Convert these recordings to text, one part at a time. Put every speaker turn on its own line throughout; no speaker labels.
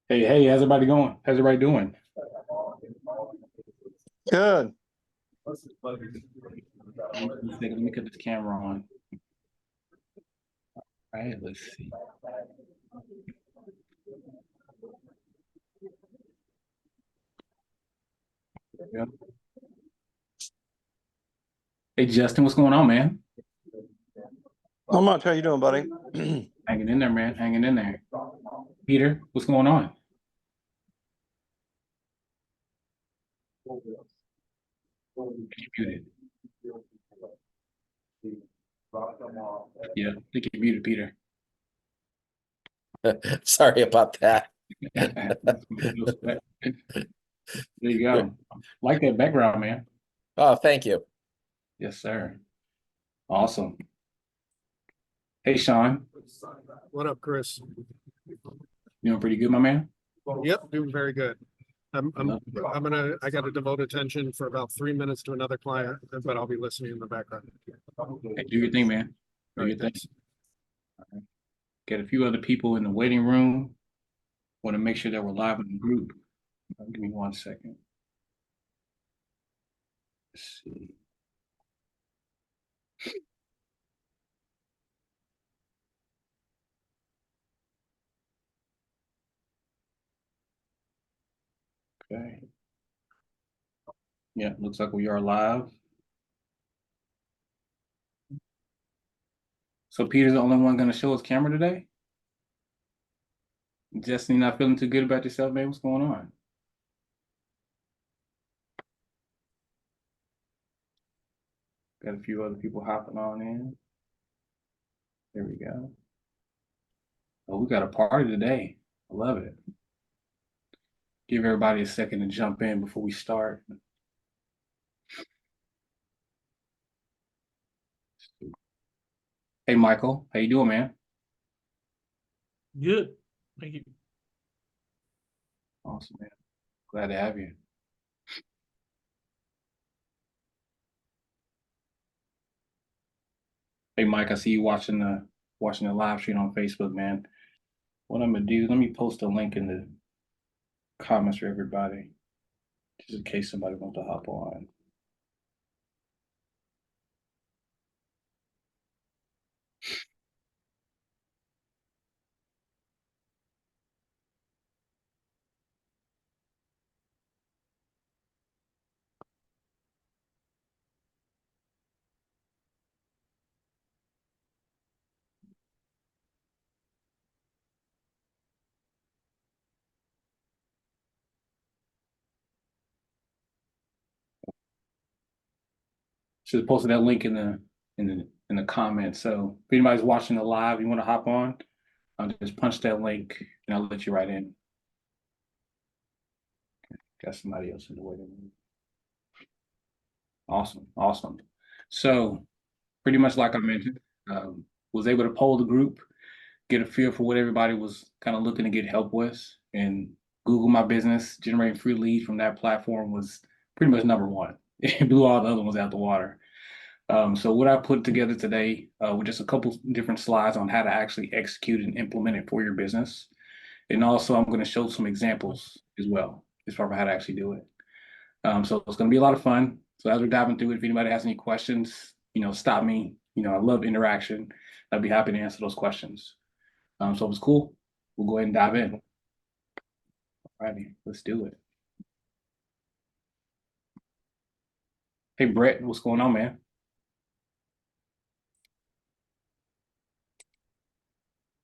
Hey, hey, how's everybody going? How's everybody doing?
Good.
Let me get this camera on. All right, let's see. Yep. Hey, Justin, what's going on, man?
Not much. How you doing, buddy?
Hanging in there, man. Hanging in there. Peter, what's going on? You're muted. Yeah, I think you're muted, Peter.
Sorry about that.
There you go. Like that background, man.
Oh, thank you.
Yes, sir. Awesome. Hey, Sean.
What up, Chris?
Doing pretty good, my man?
Yep, doing very good. I got to devote attention for about 3 minutes to another client, but I'll be listening in the background.
Hey, do your thing, man. Do
All
your
right,
thing.
thanks.
Got a few other people in the waiting room. Want to make sure that we're live in the group. Give me 1 second. Let's see. Okay. Yeah, looks like we are live. So Peter's the only one going to show his camera today? Justin, not feeling too good about yourself, man? What's going on? Got a few other people hopping on in. There we go. Oh, we got a party today. I love it. Give everybody a second to jump in before we start. Hey, Michael, how you doing, man?
Good. Thank you.
Awesome, man. Glad to have you. Hey, Mike, I see you watching the live stream on Facebook, man. What I'm gonna do, let me post a link in the comments for everybody, just in case somebody wants to hop on. Should have posted that link in the comments. So if anybody's watching the live, you want to hop on, I'll just punch that link and I'll let you right in. Got somebody else in the waiting room. Awesome, awesome. So pretty much like I mentioned, was able to poll the group, get a feel for what everybody was kind of looking to get help with, and Google My Business, generating free leads from that platform was pretty much number one. It blew all the other ones out the water. So what I put together today with just a couple different slides on how to actually execute and implement it for your business. And also I'm going to show some examples as well as far as how to actually do it. So it's going to be a lot of fun. So as we're diving through it, if anybody has any questions, stop me. I love interaction. I'd be happy to answer those questions. So if it's cool, we'll go ahead and dive in. All righty, let's do it. Hey, Brett, what's going on, man?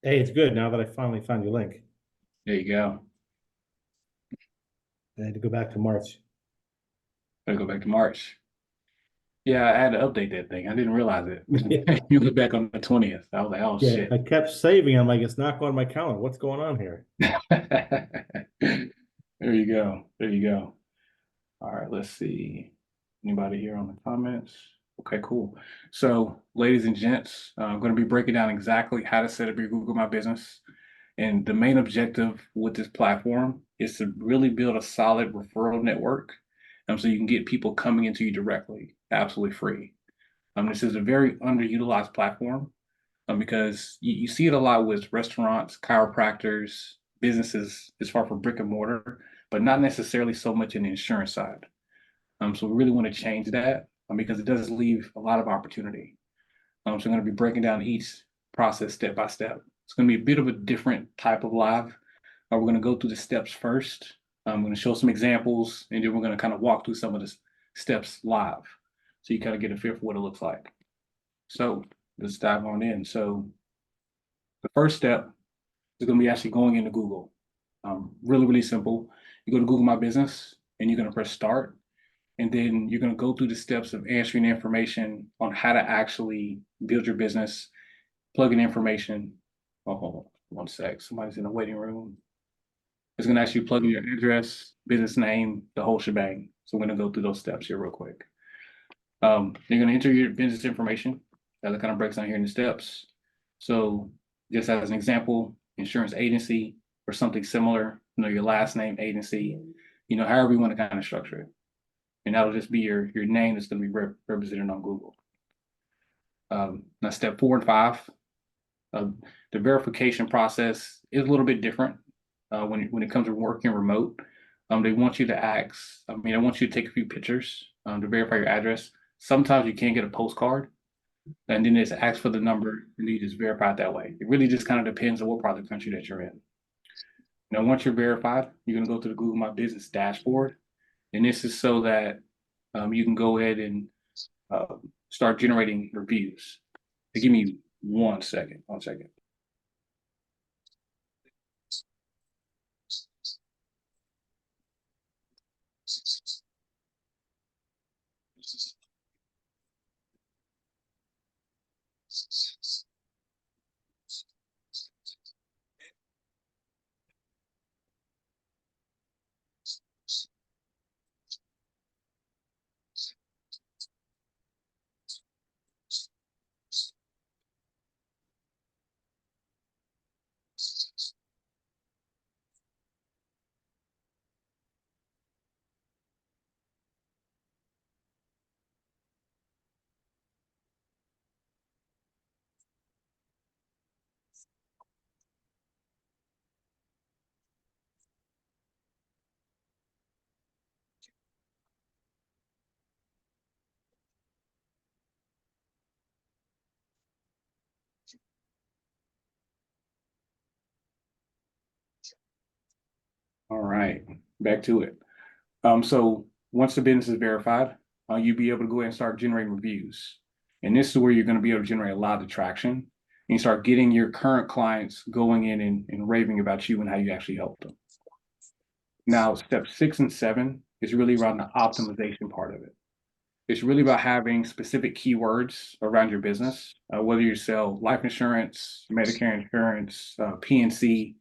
Hey, it's good now that I finally found your link.
There you go.
I had to go back to March.
Gotta go back to March. Yeah, I had to update that thing. I didn't realize it. You look back on the 20th. I was like, oh,
Yeah,
shit.
I kept saving. I'm like, it's not going to my calendar. What's going on here?
There you go. There you go. All right, let's see. Anybody here on the comments? Okay, cool. So, ladies and gents, I'm going to be breaking down exactly how to set up your Google My Business. And the main objective with this platform is to really build a solid referral network. So you can get people coming into you directly, absolutely free. This is a very underutilized platform because you see it a lot with restaurants, chiropractors, businesses as far for brick and mortar, but not necessarily so much in the insurance side. So we really want to change that because it does leave a lot of opportunity. So I'm going to be breaking down each process step by step. It's going to be a bit of a different type of live. We're going to go through the steps first. I'm going to show some examples, and then we're going to kind of walk through some of the steps live, so you kind of get a feel for what it looks like. So let's dive on in. So the first step is going to be actually going into Google. Really, really simple. You go to Google My Business, and you're going to press start. And then you're going to go through the steps of answering information on how to actually build your business, plug in information. Oh, hold on 1 sec. Somebody's in the waiting room. It's going to ask you to plug in your address, business name, the whole shebang. So I'm going to go through those steps here real quick. You're going to enter your business information. That kind of breaks down here in the steps. So just as an example, insurance agency or something similar, your last name, agency, however you want to kind of structure it. And that'll just be your name that's going to be represented on Google. Now, step 4 and 5, the verification process is a little bit different when it comes to working remote. They want you to they want you to take a few pictures to verify your address. Sometimes you can't get a postcard, and then it's ask for the number, and you just verify it that way. It really just kind of depends on what part of the country that you're in. Now, once you're verified, you're going to go to the Google My Business dashboard. And this is so that you can go ahead and start generating reviews. Give me 1 second. 1 second. All right, back to it. So once the business is verified, you'll be able to go ahead and start generating reviews. And this is where you're going to be able to generate a lot of traction. And you start getting your current clients going in and raving about you and how you actually help them. Now, step 6 and 7 is really around the optimization part of it. It's really about having specific keywords around your business, whether you sell life insurance, Medicare insurance, PNC,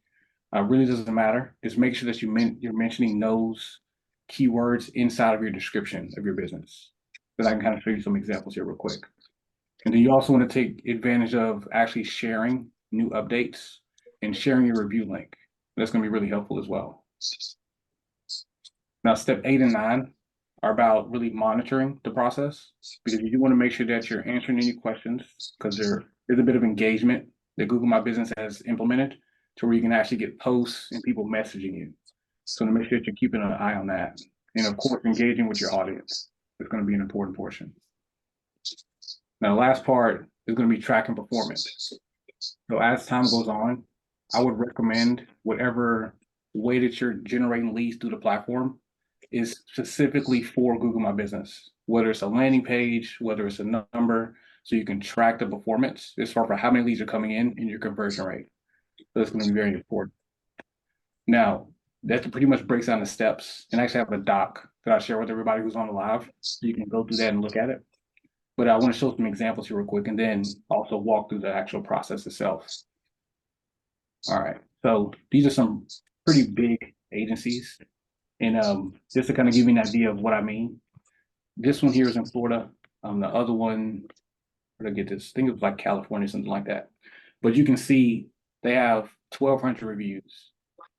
really doesn't matter. Just make sure that you're mentioning those keywords inside of your description of your business. Then I can kind of show you some examples here real quick. And then you also want to take advantage of actually sharing new updates and sharing your review link. That's going to be really helpful as well. Now, step 8 and 9 are about really monitoring the process, because you do want to make sure that you're answering any questions, because there's a bit of engagement that Google My Business has implemented to where you can actually get posts and people messaging you. So to make sure that you're keeping an eye on that. And of course, engaging with your audience is going to be an important portion. Now, the last part is going to be tracking performance. So as time goes on, I would recommend whatever way that you're generating leads through the platform is specifically for Google My Business, whether it's a landing page, whether it's a number, so you can track the performance as far as how many leads are coming in and your conversion rate. So that's going to be very important. Now, that pretty much breaks down the steps, and I actually have a doc that I share with everybody who's on the live, so you can go through that and look at it. But I want to show some examples here real quick, and then also walk through the actual process itself. All right, so these are some pretty big agencies. And just to kind of give you an idea of what I mean, this one here is in Florida. The other one, where did I get this? I think it was like California, something like that. But you can see they have 1,200 reviews,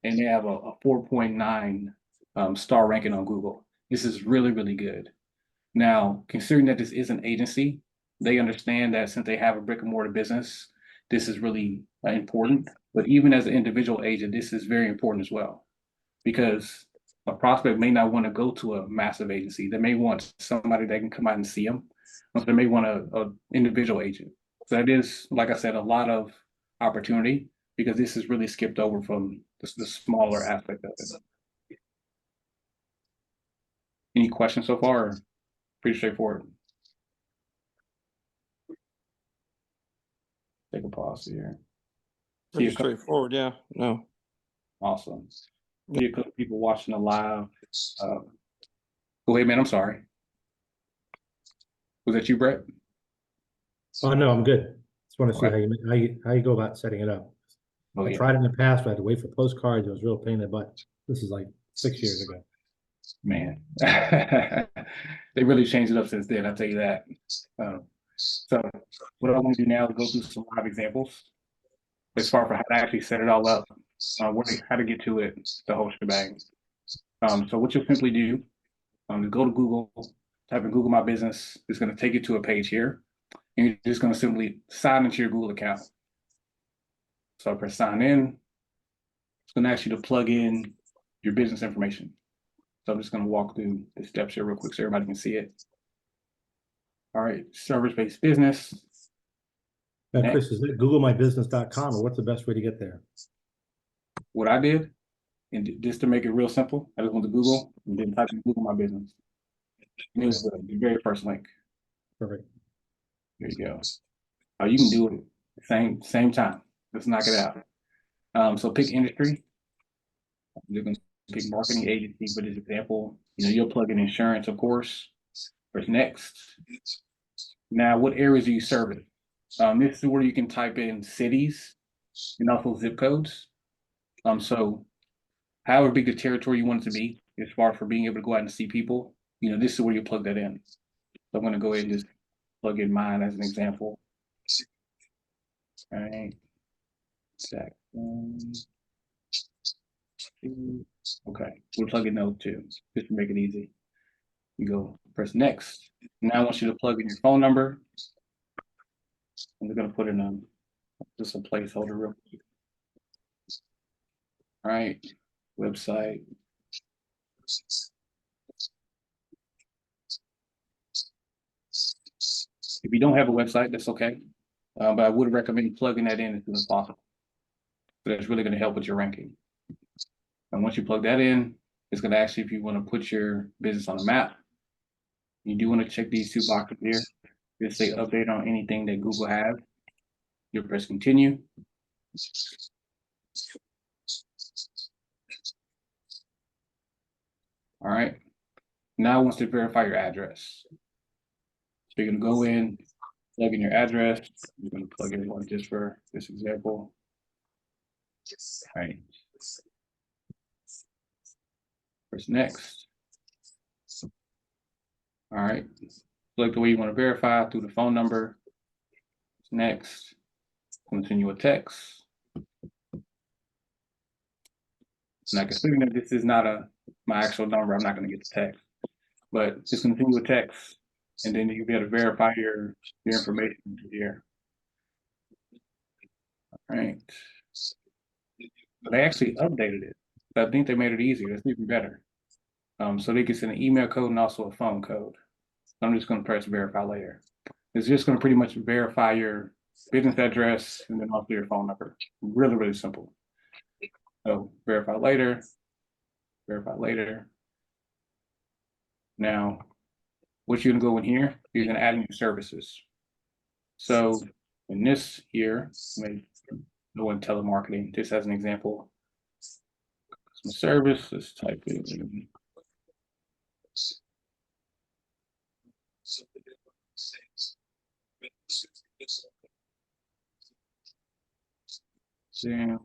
and they have a 4.9 star ranking on Google. This is really, really good. Now, considering that this is an agency, they understand that since they have a brick and mortar business, this is really important. But even as an individual agent, this is very important as well, because a prospect may not want to go to a massive agency. They may want somebody that can come out and see them. Or they may want a individual agent. So that is, like I said, a lot of opportunity, because this is really skipped over from the smaller aspect of it. Any questions so far? Pretty straightforward. Take a pause here.
Pretty
See a couple-
straightforward, yeah, no.
Awesome. See a couple people watching the live. Go ahead, man. I'm sorry. Was that you, Brett?
Oh, no, I'm good. Just want to see
Okay.
how you go about setting it up.
Oh,
I
yeah.
tried it in the past, but I had to wait for postcards. It was a real pain in the butt. This is like 6 years ago.
Man, they really changed it up since then. I'll tell you that. So what I want to do now is go through some live examples as far as how to actually set it all up, how to get to it, the whole shebang. So what you'll simply do is go to Google, type in Google My Business. It's going to take you to a page here, and you're just going to simply sign into your Google account. So I press sign in. It's going to ask you to plug in your business information. So I'm just going to walk through the steps here real quick so everybody can see it. All right, service-based business.
Now, Chris, is it googlemybusiness.com or what's the best way to get there?
What I did, and just to make it real simple, I just went to Google and then typed in Google My Business. And it was the very first link.
Perfect.
There you go. You can do it same time. Let's knock it out. So pick industry. You're going to pick marketing agency for this example. You'll plug in insurance, of course. Press next. Now, what areas are you serving? This is where you can type in cities and also zip codes. So however big the territory you want it to be, as far as for being able to go out and see people, this is where you plug that in. So I'm going to go ahead and just plug in mine as an example. All right. Exact. Okay, we'll plug in those two, just to make it easy. You go press next. Now I want you to plug in your phone number. I'm gonna put in just a placeholder real quick. All right, website. If you don't have a website, that's okay. But I would recommend plugging that in as soon as possible. So that's really gonna help with your ranking. And once you plug that in, it's gonna ask you if you want to put your business on a map. You do want to check these two boxes here. Just say update on anything that Google has. You'll press continue. All right. Now it wants to verify your address. So you're gonna go in, plug in your address. You're gonna plug in one just for this example. All right. Press next. All right. Select the way you want to verify through the phone number. Next. Continue with text. Now, considering that this is not my actual number, I'm not going to get the text. But just continue with text, and then you'll be able to verify your information here. All right. They actually updated it. I think they made it easier. That's even better. So they can send an email code and also a phone code. I'm just going to press verify later. It's just going to pretty much verify your business address and then also your phone number. Really, really simple. So verify later, verify later. Now, what you're gonna go in here, you're gonna add in your services. So in this here, go in telemarketing, just as an example. Customer service, let's type it in. Then,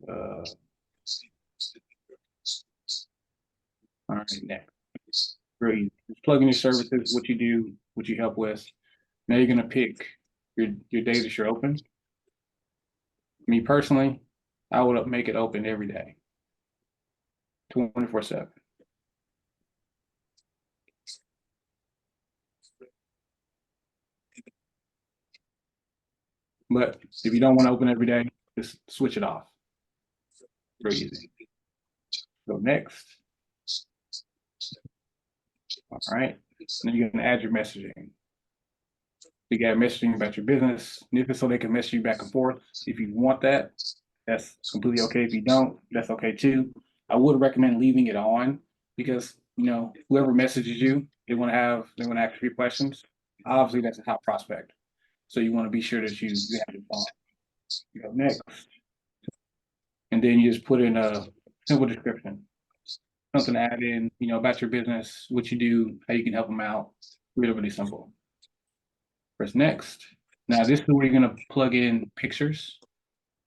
all right, next. Great. Just plug in your services, what you do, what you help with. Now you're gonna pick your days that you're open. Me personally, I would make it open every day, 24/7. But if you don't want to open every day, just switch it off. Very easy. Go next. All right. Then you're going to add your messaging. You got messaging about your business, so they can message you back and forth. If you want that, that's completely okay. If you don't, that's okay too. I would recommend leaving it on because whoever messages you, they want to ask a few questions. Obviously, that's a top prospect, so you want to be sure that you have it on. You go next, and then you just put in a simple description, something to add in, about your business, what you do, how you can help them out. Really, really simple. Press next. Now this is where you're gonna plug in pictures.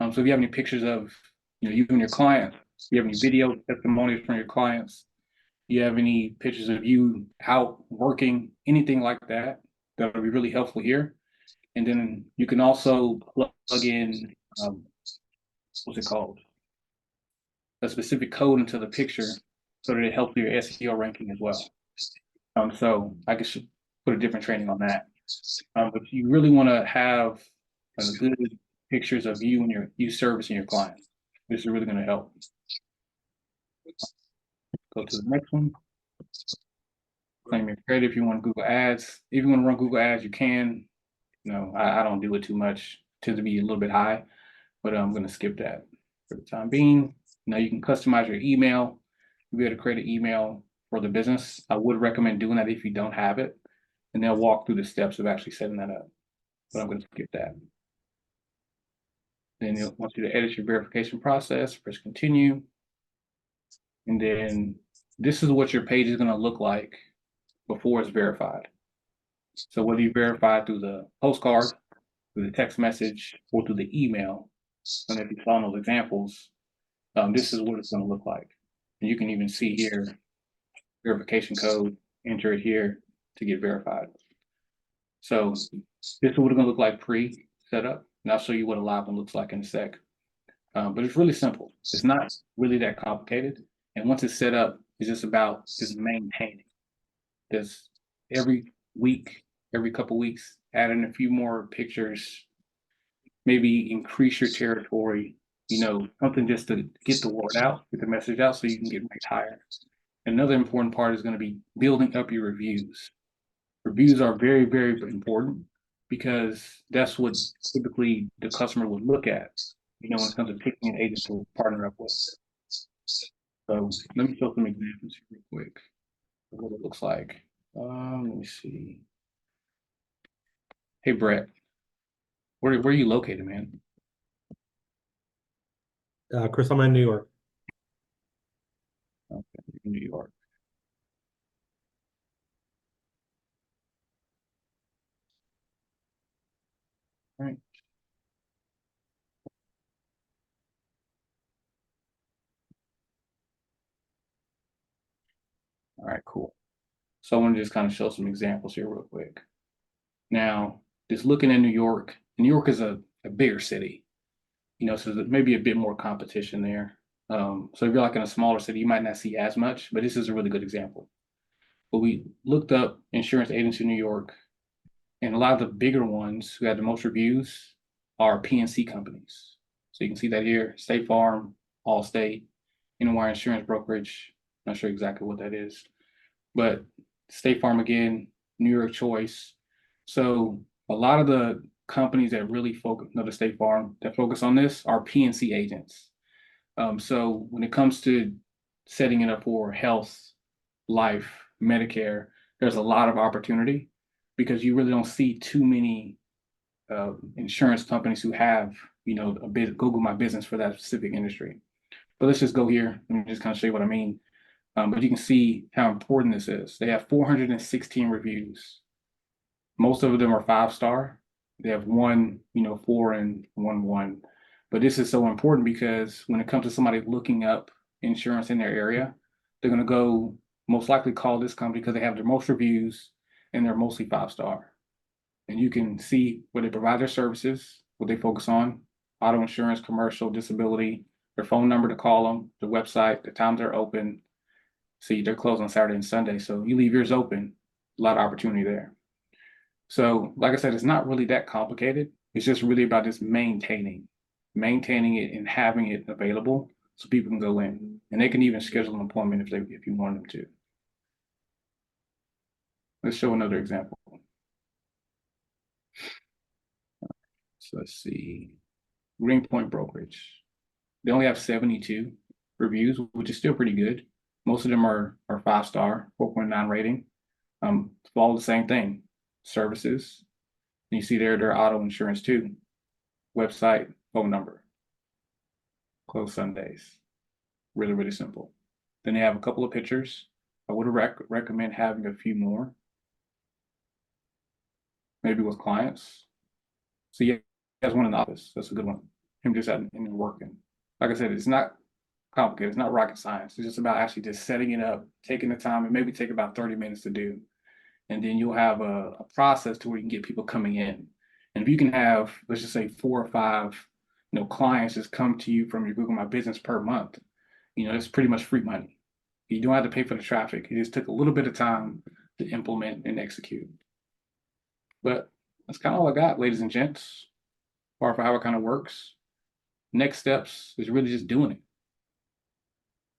So if you have any pictures of you and your client, you have any video testimonials from your clients, you have any pictures of you out working, anything like that, that'll be really helpful here. And then you can also plug in what's it called? A specific code into the picture so that it helps your SEO ranking as well. So I could put a different training on that. But you really want to have good pictures of you and you servicing your clients. This is really going to help. Go to the next one. Claim your credit if you want Google Ads. If you want to run Google Ads, you can. I don't do it too much. It tends to be a little bit high, but I'm going to skip that for the time being. Now you can customize your email. You'll be able to create an email for the business. I would recommend doing that if you don't have it, and they'll walk through the steps of actually setting that up. But I'm going to skip that. Then it wants you to edit your verification process, press continue. And then this is what your page is going to look like before it's verified. So whether you verify through the postcard, through the text message, or through the email, and if you saw those examples, this is what it's going to look like. And you can even see here, verification code, enter it here to get verified. So this is what it's going to look like pre-setup. And I'll show you what a live one looks like in a sec. But it's really simple. It's not really that complicated. And once it's set up, it's just about just maintaining. There's every week, every couple weeks, add in a few more pictures, maybe increase your territory, something just to get the word out, get the message out so you can get ranked higher. Another important part is going to be building up your reviews. Reviews are very, very important because that's what typically the customer would look at, when it comes to picking an agent to partner up with. So let me show some examples here real quick of what it looks like. Let me see. Hey, Brett, where are you located, man?
Chris, I'm in New York.
Okay, in New York. All right. All right, cool. So I want to just kind of show some examples here real quick. Now, just looking at New York is a bigger city, so there may be a bit more competition there. So if you're like in a smaller city, you might not see as much, but this is a really good example. But we looked up insurance agents in New York, and a lot of the bigger ones who had the most reviews are P&C companies. So you can see that here, State Farm, Allstate, NY Insurance Brokerage. Not sure exactly what that is, but State Farm again, New York Choice. So a lot of the companies that really focus, the State Farm that focus on this are P&C agents. So when it comes to setting it up for health, life, Medicare, there's a lot of opportunity because you really don't see too many insurance companies who have, a bit Google My Business for that specific industry. But let's just go here. Let me just kind of show you what I mean. But you can see how important this is. They have 416 reviews. Most of them are 5-star. They have 1, 4 and 1. But this is so important because when it comes to somebody looking up insurance in their area, they're going to go most likely call this company because they have the most reviews and they're mostly 5-star. And you can see where they provide their services, what they focus on, auto insurance, commercial, disability, their phone number to call them, the website, the times they're open. See, they're closed on Saturday and Sunday, so you leave yours open, a lot of opportunity there. So, like I said, it's not really that complicated. It's just really about just maintaining it and having it available so people can go in, and they can even schedule an appointment if you want them to. Let's show another example. So let's see, Greenpoint Brokerage. They only have 72 reviews, which is still pretty good. Most of them are 5-star, 4.9 rating. All the same thing, services. And you see there their auto insurance too. Website, phone number. Closed Sundays. Really, really simple. Then they have a couple of pictures. I would recommend having a few more. Maybe with clients. So yeah, he has one in the office. That's a good one. Him just out and working. Like I said, it's not complicated. It's not rocket science. It's just about actually just setting it up, taking the time, and maybe take about 30 minutes to do. And then you'll have a process to where you can get people coming in. And if you can have, let's just say 4 or 5, clients just come to you from your Google My Business per month, it's pretty much free money. You don't have to pay for the traffic. It just took a little bit of time to implement and execute. But that's kind of all I got, ladies and gents, or for how it kind of works. Next steps is really just doing it.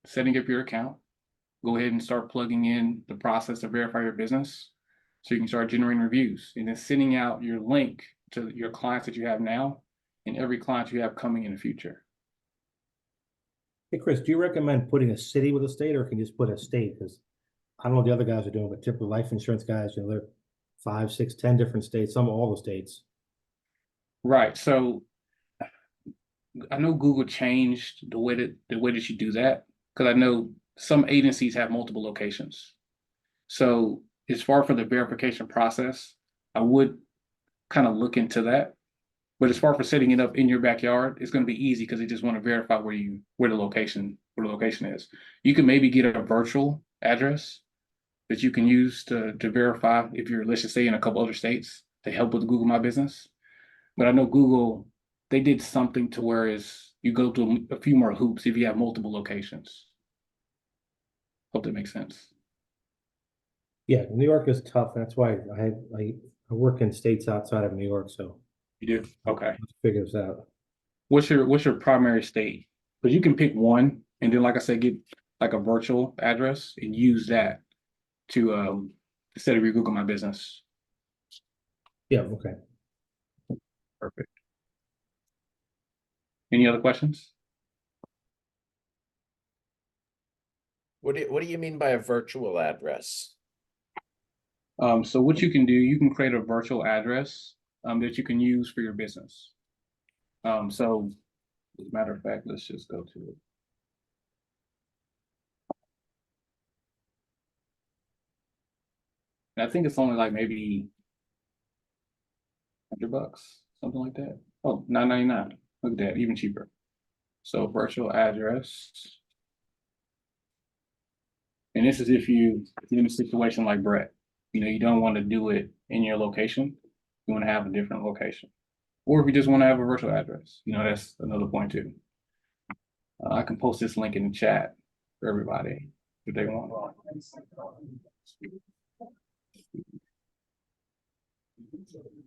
Setting up your account. Go ahead and start plugging in the process to verify your business so you can start generating reviews and then sending out your link to your clients that you have now and every client you have coming in the future.
Hey, Chris, do you recommend putting a city with a state, or can you just put a state? Because I don't know what the other guys are doing, but typical life insurance guys, they're 5, 6, 10 different states, some all the states.
Right. So I know Google changed the way that you do that, because I know some agencies have multiple locations. So as far for the verification process, I would kind of look into that. But as far for setting it up in your backyard, it's going to be easy because they just want to verify where the location is. You can maybe get a virtual address that you can use to verify if you're, let's just say, in a couple other states to help with Google My Business. But I know Google, they did something to where you go through a few more hoops if you have multiple locations. Hope that makes sense.
Yeah, New York is tough. That's why I work in states outside of New York, so
You do? Okay.
let's figure this out.
What's your primary state? Because you can pick one and then, like I said, get like a virtual address and use that to set up your Google My Business.
Yeah, okay.
Perfect. Any other questions?
What do you mean by a virtual address?
So what you can do, you can create a virtual address that you can use for your business. So as a matter of fact, let's just go to it. And I think it's only like maybe $100, something like that. Oh, $9.99. Look at that, even cheaper. So virtual address. And this is if you're in a situation like Brett. You don't want to do it in your location. You want to have a different location. Or if you just want to have a virtual address, that's another point too. I can post this link in the chat for everybody if they want.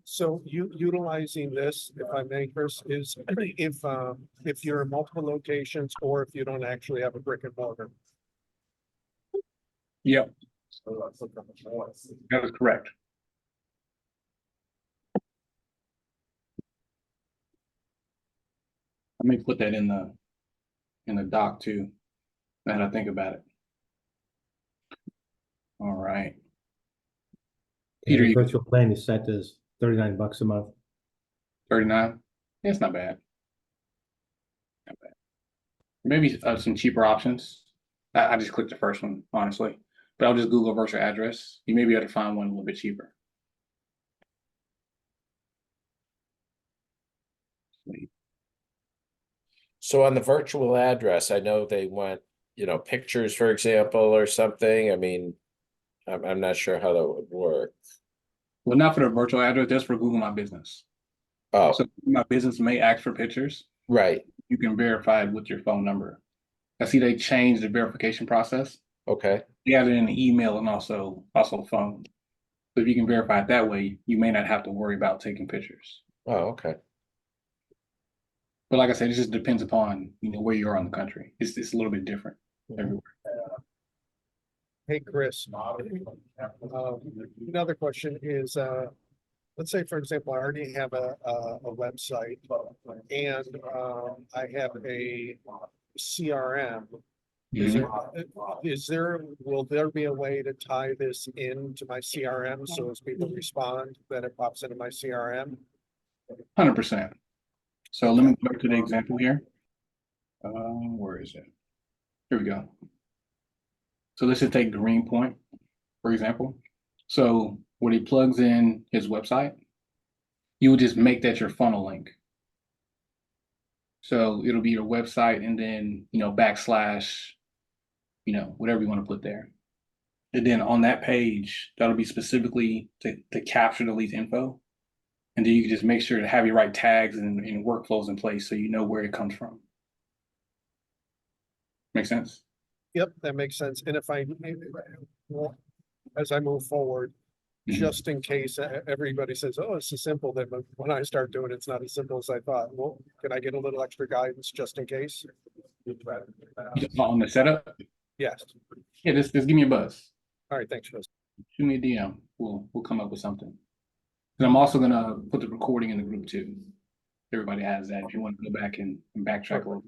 So utilizing this, if I may, Chris, is if you're in multiple locations or if you don't actually have a brick and mortar.
Yep, that is correct. I may put that in the doc too, now that I think about it. All right. Peter,
The
you
virtual plan you set is $39 a month.
39? Yeah, it's not bad. Not bad. Maybe some cheaper options. I just clicked the first one, honestly. But I'll just Google virtual address. You may be able to find one a little bit cheaper.
So on the virtual address, I know they want, pictures, for example, or something. I mean, I'm not sure how that would work.
Well, not for the virtual address, that's for Google My Business.
Oh,
So My Business may ask for pictures.
right.
you can verify it with your phone number. I see they changed the verification process.
Okay,
They have it in the email and also phone. So if you can verify it that way, you may not have to worry about taking pictures.
oh, okay.
But like I said, it just depends upon, where you are in the country. It's a little bit different everywhere.
Hey, Chris. Another question is, let's say, for example, I already have a website and, I have a CRM. Will there be a way to tie this into my CRM so as people respond, that it pops into my CRM?
100%. So let me go to the example here. Where is it? Here we go. So let's just take Greenpoint, for example. So when he plugs in his website, you would just make that your funnel link. So it'll be your website and then, backslash, whatever you want to put there. And then on that page, that'll be specifically to capture the lead's info. And then you can just make sure to have your right tags and workflows in place so you know where it comes from. Make sense?
Yep, that makes sense. And if well, as I move forward,
Mhm.
just in case everybody says, oh, it's so simple, then when I start doing it, it's not as simple as I thought. Well, can I get a little extra guidance just in case?
Just on the setup,
Yes.
yeah, just give me a buzz.
All right, thanks, Chris.
Shoot me a DM. We'll come up with something. And I'm also gonna put the recording in the group too. Everybody has that if you want to go back and backtrack a little.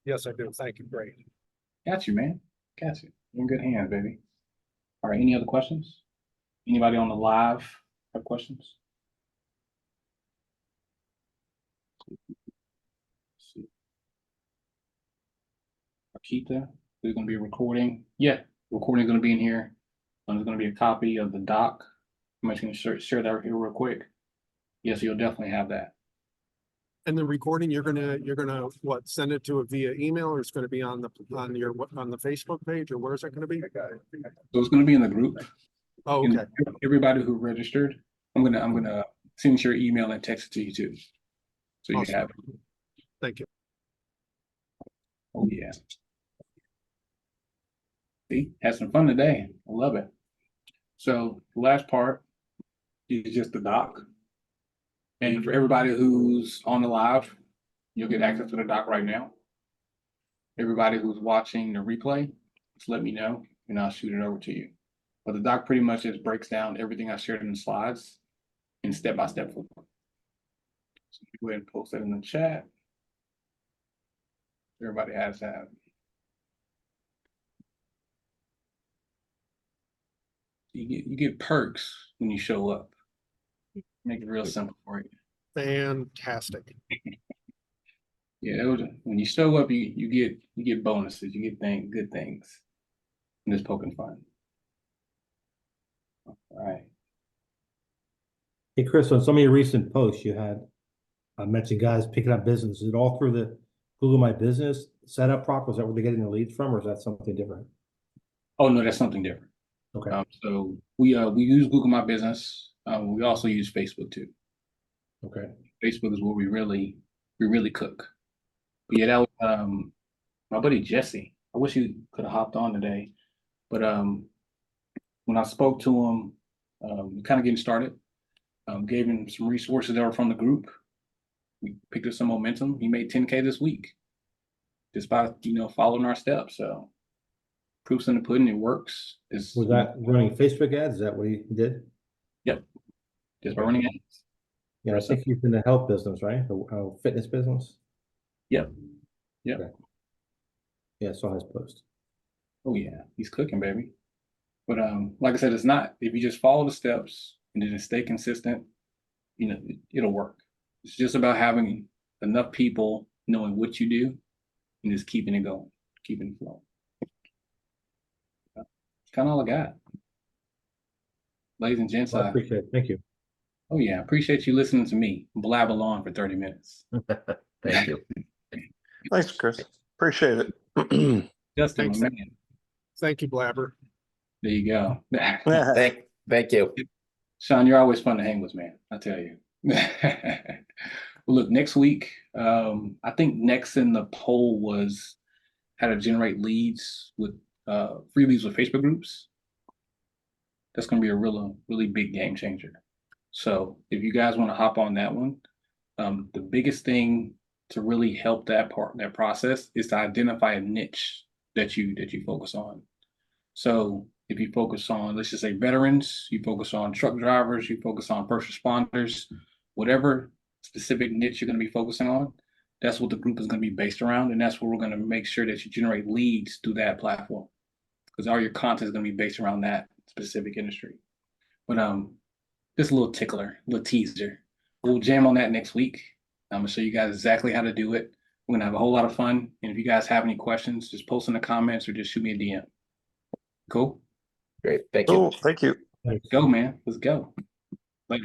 Yes, I do. Thank you. Great.
Got you, man. Got you. You're in good hands, baby. All right, any other questions? Anybody on the live have questions? Let's see. Akita, there's gonna be a recording. Yeah, recording's gonna be in here. There's gonna be a copy of the doc. I'm just gonna share that here real quick. Yes, you'll definitely have that.
And the recording, you're gonna what, send it to it via email, or it's gonna be on the Facebook page, or where's that gonna be?
So it's gonna be in the group.
Oh,
And
okay.
everybody who registered, I'm gonna send your email and text it to you too. So you
Awesome.
have it.
Thank you.
Oh yeah. See, had some fun today. I love it. So the last part is just the doc. And for everybody who's on the live, you'll get access to the doc right now. Everybody who's watching the replay, just let me know and I'll shoot it over to you. But the doc pretty much just breaks down everything I shared in the slides in step-by-step form. So go ahead and post that in the chat. Everybody has that. You get perks when you show up. Make it real simple for you.
Fantastic.
Yeah, when you show up, you get bonuses, you get good things. And it's poking fun. All right.
Hey, Chris, on some of your recent posts, you had mentioned guys picking up business. Is it all through the Google My Business setup proper? Is that where they're getting the leads from, or is that something different?
Oh no, that's something different.
Okay.
So we use Google My Business. We also use Facebook too.
Okay.
Facebook is where we really cook. But yeah, that was my buddy Jesse. I wish he could have hopped on today. But when I spoke to him, kind of getting started, gave him some resources that were from the group. We picked up some momentum. He made 10K this week just by following our steps. So proof's in the pudding. It works.
Was that running Facebook ads? Is that what he did?
Yep. Just by running ads.
Yeah, I think he's in the health business, right? The fitness business.
Yep.
Okay. Yeah, I saw his post.
Oh yeah, he's cooking, baby. But like I said, it's not. If you just follow the steps and then stay consistent, it'll work. It's just about having enough people knowing what you do and just keeping it going, keeping it flowing. That's kind of all I got. Ladies and gents,
I appreciate it. Thank you.
oh yeah, appreciate you listening to me blab along for 30 minutes.
Thank you.
Thanks, Chris. Appreciate it.
Justin,
Thanks.
my man.
Thank you, Blabber.
There you go.
Thank you.
Sean, you're always fun to hang with, man. I tell you. Well, look, next week, I think next in the poll was how to generate leads with free leads with Facebook groups. That's going to be a really big game changer. So if you guys want to hop on that one, the biggest thing to really help that process is to identify a niche that you focus on. So if you focus on, let's just say veterans, you focus on truck drivers, you focus on first responders, whatever specific niche you're going to be focusing on, that's what the group is going to be based around. And that's where we're going to make sure that you generate leads through that platform, because all your content is going to be based around that specific industry. But just a little tickler, a little teaser. We'll jam on that next week. I'm going to show you guys exactly how to do it. We're going to have a whole lot of fun. And if you guys have any questions, just post in the comments or just shoot me a DM. Cool?
Great, thank you.
Cool, thank you.
Go, man. Let's go. Later.